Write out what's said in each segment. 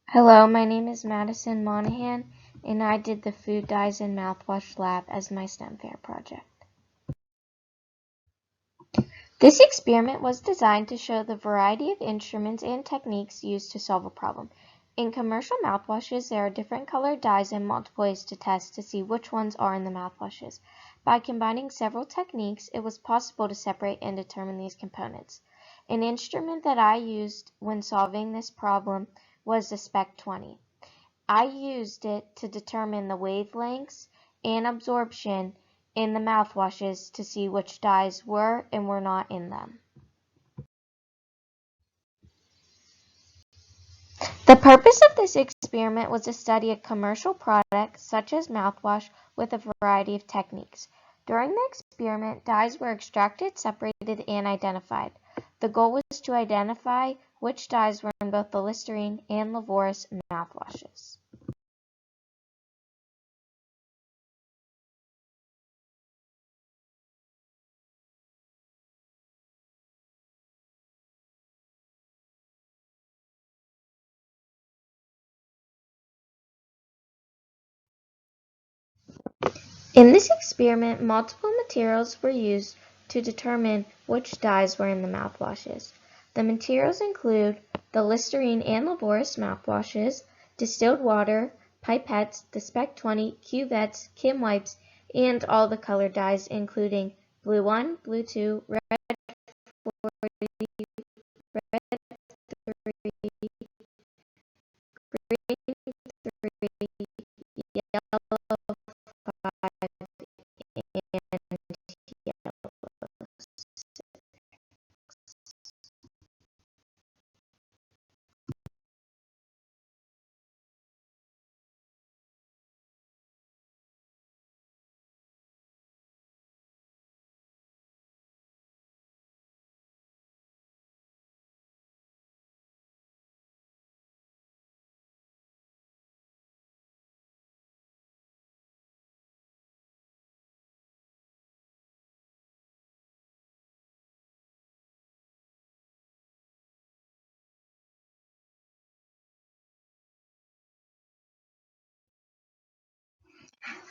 Hello, my name is Madison Monahan, and I did the Food Dyes in Mouthwash Lab as my STEM fair project. This experiment was designed to show the variety of instruments and techniques used to solve a problem. In commercial mouthwashes, there are different colored dyes and multiple ways to test to see which ones are in the mouthwashes. By combining several techniques, it was possible to separate and determine these components. An instrument that I used when solving this problem was the Spec 20. I used it to determine the wavelengths and absorption in the mouthwashes to see which dyes were and were not in them. The purpose of this experiment was to study a commercial product such as mouthwash with a variety of techniques. During the experiment, dyes were extracted, separated, and identified. The goal was to identify which dyes were in both the Listerine and Lavoris mouthwashes. In this experiment, multiple materials were used to determine which dyes were in the mouthwashes. The materials include the Listerine and Lavoris mouthwashes, distilled water, pipettes, the Spec 20, cuvettes, Kim wipes, and all the color dyes including blue 1, blue 2, red 40, red 3, green 3, yellow 5, and yellow 6.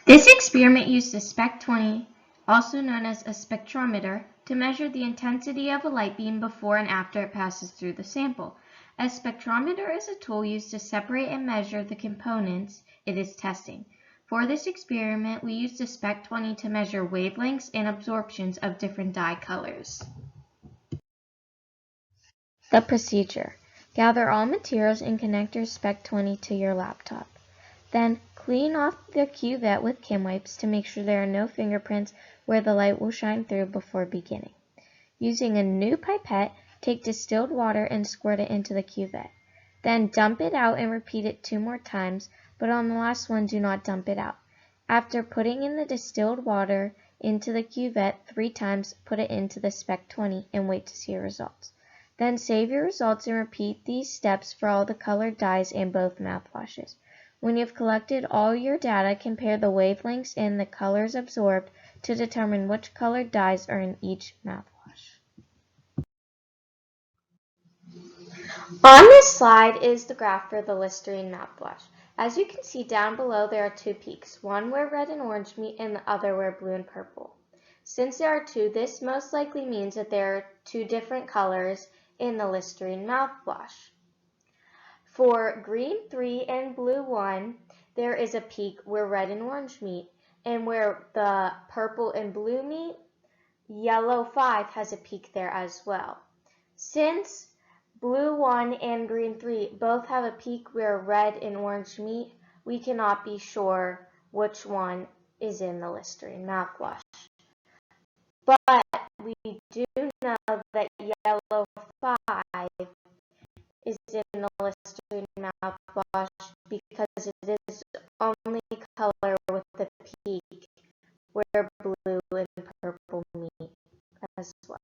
This experiment used a Spec 20, also known as a spectrometer, to measure the intensity of a light beam before and after it passes through the sample. A spectrometer is a tool used to separate and measure the components it is testing. For this experiment, we used a Spec 20 to measure wavelengths and absorptions of different dye colors. The procedure. Gather all materials and connect your Spec 20 to your laptop. Then clean off the cuvette with Kim wipes to make sure there are no fingerprints where the light will shine through before beginning. Using a new pipette, take distilled water and squirt it into the cuvette. Then dump it out and repeat it 2 more times, but on the last one do not dump it out. After putting in the distilled water into the cuvette 3 times, put it into the Spec 20 and wait to see your results. Then save your results and repeat these steps for all the colored dyes in both mouthwashes. When you've collected all your data, compare the wavelengths and the colors absorbed to determine which colored dyes are in each mouthwash. On this slide is the graph for the Listerine mouthwash. As you can see down below, there are 2 peaks, one where red and orange meet and the other where blue and purple. Since there are 2, this most likely means that there are 2 different colors in the Listerine mouthwash. For green 3 and blue 1, there is a peak where red and orange meet, and where the purple and blue meet, yellow 5 has a peak there as well. Since blue 1 and green 3 both have a peak where red and orange meet, we cannot be sure which one is in the Listerine mouthwash. But we do know that yellow 5 is in the Listerine mouthwash because it is only color with the peak where blue and purple meet as well.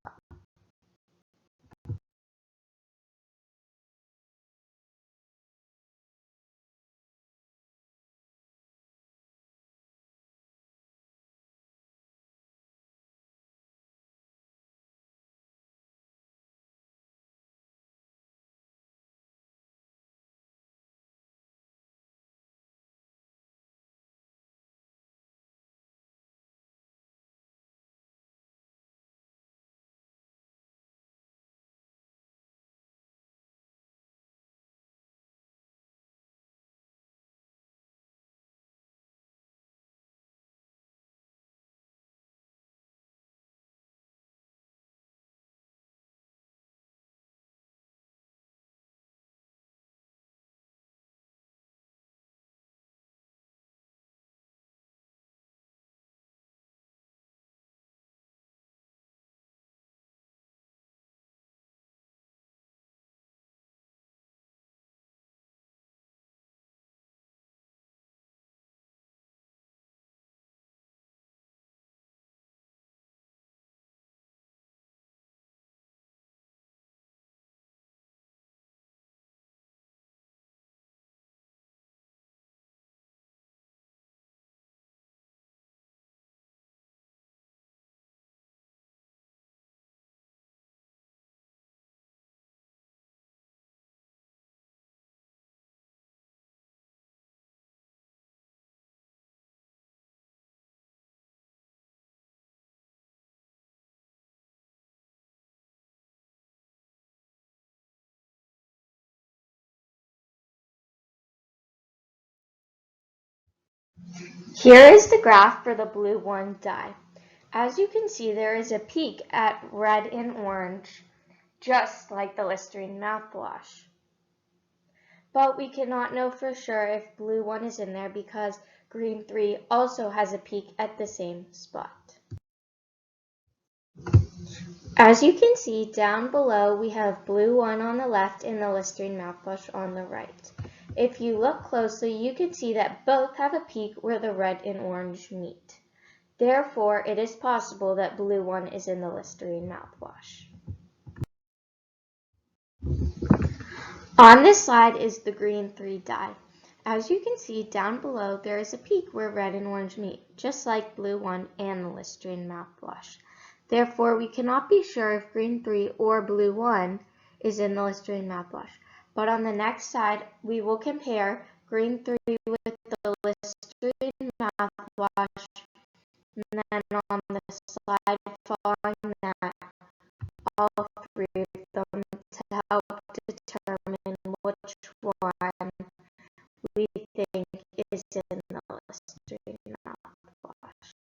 Here is the graph for the blue 1 dye. As you can see, there is a peak at red and orange, just like the Listerine mouthwash. But we cannot know for sure if blue 1 is in there because green 3 also has a peak at the same spot. As you can see down below, we have blue 1 on the left and the Listerine mouthwash on the right. If you look closely, you can see that both have a peak where the red and orange meet. Therefore, it is possible that blue 1 is in the Listerine mouthwash. On this slide is the green 3 dye. As you can see down below, there is a peak where red and orange meet, just like blue 1 and the Listerine mouthwash. Therefore, we cannot be sure if green 3 or blue 1 is in the Listerine mouthwash. But on the next slide, we will compare green 3 with the Listerine mouthwash, and then on the slide following that, all three of them to help determine which one we think is in the Listerine mouthwash.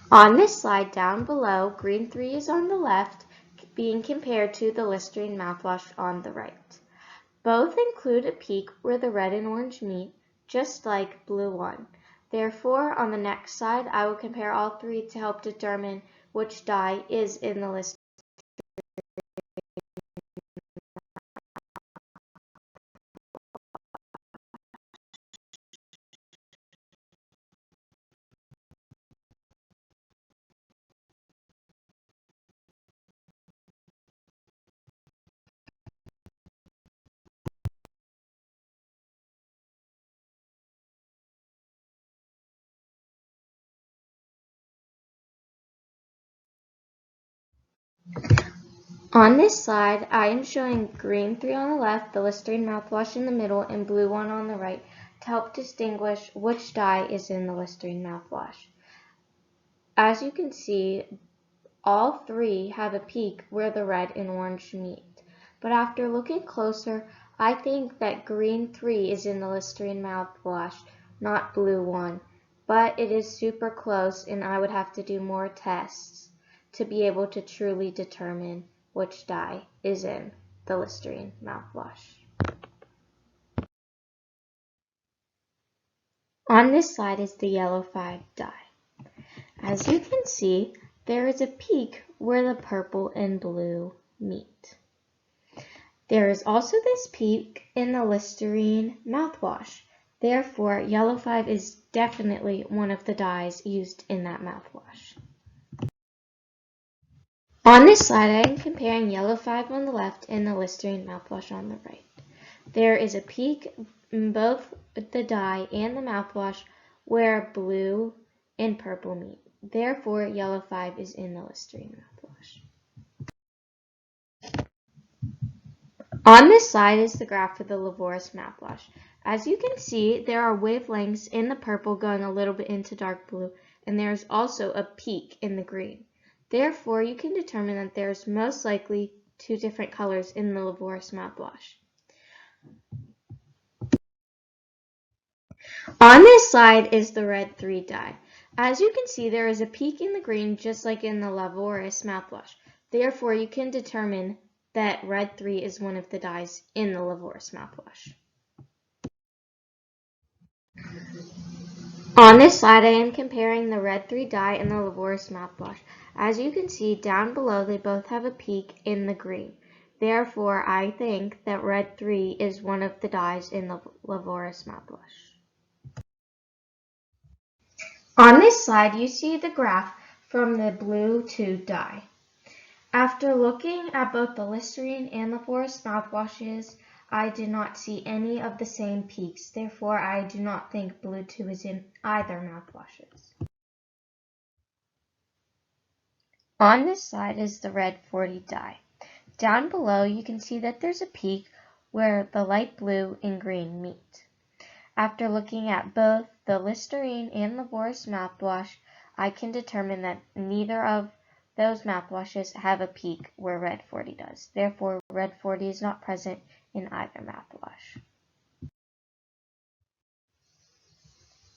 On this slide down below, green 3 is on the left, being compared to the Listerine mouthwash on the right. Both include a peak where the red and orange meet, just like blue 1. Therefore, on the next slide, I will compare all three to help determine which dye is in the Listerine. On this slide, I am showing green 3 on the left, the Listerine mouthwash in the middle, and blue 1 on the right to help distinguish which dye is in the Listerine mouthwash. As you can see, all three have a peak where the red and orange meet. But after looking closer, I think that green 3 is in the Listerine mouthwash, not blue 1. But it is super close, and I would have to do more tests to be able to truly determine which dye is in the Listerine mouthwash. On this slide is the yellow 5 dye. As you can see, there is a peak where the purple and blue meet. There is also this peak in the Listerine mouthwash. Therefore, yellow 5 is definitely one of the dyes used in that mouthwash. On this slide, I am comparing yellow 5 on the left and the Listerine mouthwash on the right. There is a peak in both the dye and the mouthwash where blue and purple meet. Therefore, yellow 5 is in the Listerine mouthwash. On this slide is the graph for the Mouthwash mouthwash. As you can see, there are wavelengths in the purple going a little bit into dark blue, and there is also a peak in the green. Therefore, you can determine that there is most likely two different colors in the Mouthwash mouthwash. On this slide is the red 3 dye. As you can see, there is a peak in the green just like in the Mouthwash mouthwash. Therefore, you can determine that red 3 is one of the dyes in the Mouthwash mouthwash. On this slide, I am comparing the red 3 dye and the Mouthwash mouthwash. As you can see down below, they both have a peak in the green. Therefore, I think that red 3 is one of the dyes in the Mouthwash mouthwash. On this slide, you see the graph from the blue 2 dye. After looking at both the Listerine and the Mouthwash mouthwashes, I did not see any of the same peaks. Therefore, I do not think blue 2 is in either mouthwashes. On this slide is the red 40 dye. Down below, you can see that there's a peak where the light blue and green meet. After looking at both the Listerine and the Mouthwash mouthwash, I can determine that neither of those mouthwashes have a peak where red 40 does. Therefore, red 40 is not present in either mouthwash.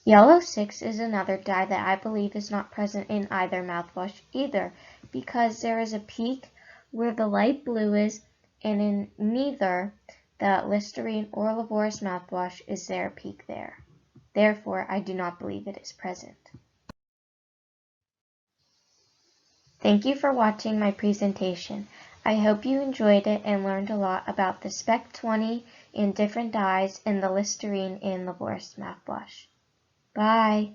Yellow 6 is another dye that I believe is not present in either mouthwash either, because there is a peak where the light blue is, and in neither the Listerine or Mouthwash mouthwash is there a peak there. Therefore, I do not believe it is present. Thank you for watching my presentation. I hope you enjoyed it and learned a lot about the Spec 20 and different dyes in the Listerine and the Mouthwash mouthwash. Bye!